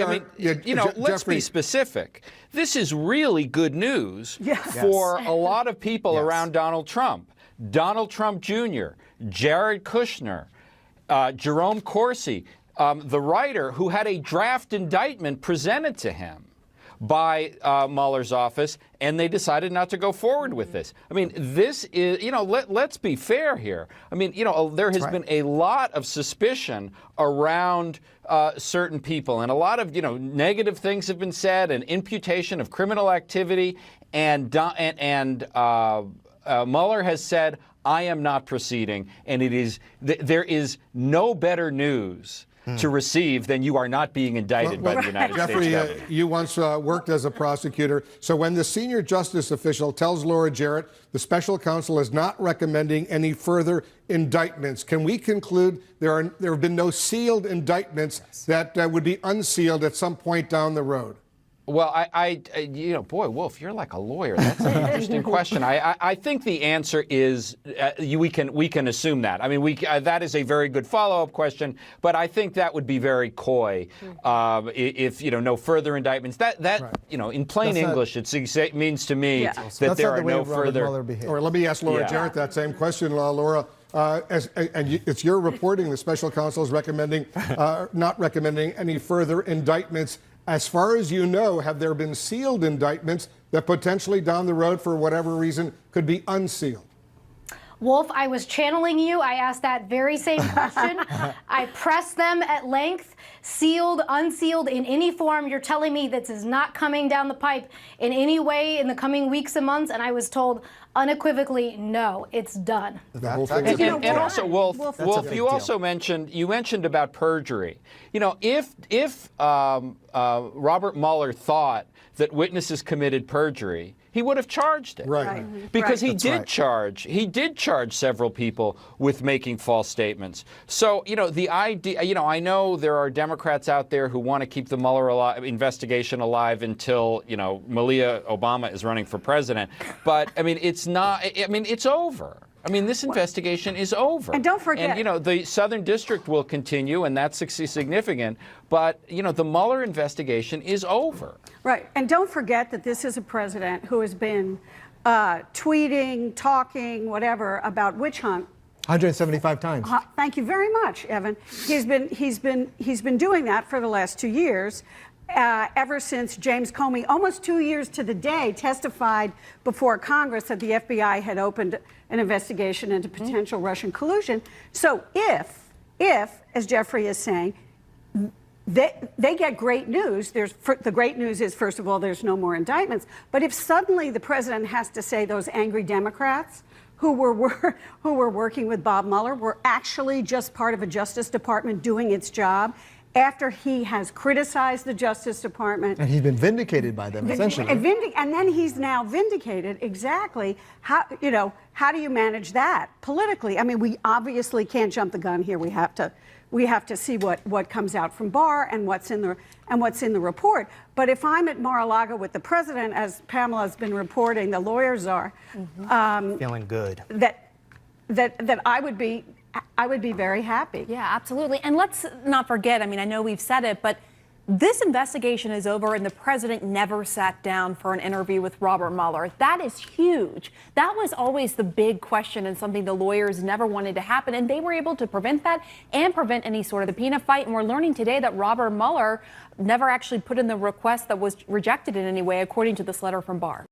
I mean, let's Jeffrey, be specific. This is really good news for a lot of people around Donald Trump. Donald Trump Jr., Jared Kushner, Jerome Corsi, the writer who had a draft indictment presented to him by Mueller's office, and they decided not to go forward with this. I mean, this is, let's be fair here. I mean, there has been a lot of suspicion around certain people, and a lot of, negative things have been said, and imputation of criminal activity, and Mueller has said, I am not proceeding, and there is no better news to receive than you are not being indicted by the United States government. Jeffrey, you once worked as a prosecutor. So when the senior justice official tells Laura Jarrett the special counsel is not recommending any further indictments, can we conclude there have been no sealed indictments that would be unsealed at some point down the road? Well, boy, Wolf, you're like a lawyer. That's an interesting question. I think the answer is we can assume that. I mean, that is a very good follow-up question, but I think that would be very coy if no further indictments. In plain English, it means to me that there are no further. Or let me ask Laura Jarrett that same question, Laura. It's your reporting the special counsel is not recommending any further indictments. As far as you know, have there been sealed indictments that potentially down the road, for whatever reason, could be unsealed? Wolf, I was channeling you. I asked that very same question. I pressed them at length, sealed, unsealed, in any form. You're telling me this is not coming down the pipe in any way in the coming weeks and months, and I was told unequivocally, no, it's done. And also, Wolf, you also mentioned about perjury. If Robert Mueller thought that witnesses committed perjury, he would have charged it. Right. Because he did charge several people with making false statements. So, the idea, I know there are Democrats out there who want to keep the Mueller investigation alive until, Malia Obama is running for president. But, I mean, it's over. I mean, this investigation is over. And don't forget. And, the Southern District will continue, and that's significant. But, the Mueller investigation is over. Right. And don't forget that this is a president who has been tweeting, talking, whatever, about witch hunt 175 times. Thank you very much, Evan. He's been doing that for the last 2 years. Ever since James Comey, almost 2 years to the day, testified before Congress that the FBI had opened an investigation into potential Russian collusion. So if, as Jeffrey is saying, they get great news, the great news is, first of all, there's no more indictments. But if suddenly the president has to say those angry Democrats who were working with Bob Mueller were actually just part of a Justice Department doing its job, after he has criticized the Justice Department. And he's been vindicated by them, essentially. And then he's now vindicated. Exactly. How do you manage that politically? I mean, we obviously can't jump the gun here. We have to see what comes out from Barr and what's in the report. But if I'm at Mar-a-Lago with the president, as Pamela's been reporting, the lawyers are feeling good. That I would be very happy. Yeah, absolutely. And let's not forget, I mean, I know we've said it, but this investigation is over and the president never sat down for an interview with Robert Mueller. That is huge. That was always the big question and something the lawyers never wanted to happen. And they were able to prevent that and prevent any sort of the peanut fight. And we're learning today that Robert Mueller never actually put in the request that was rejected in any way, according to this letter from Barr.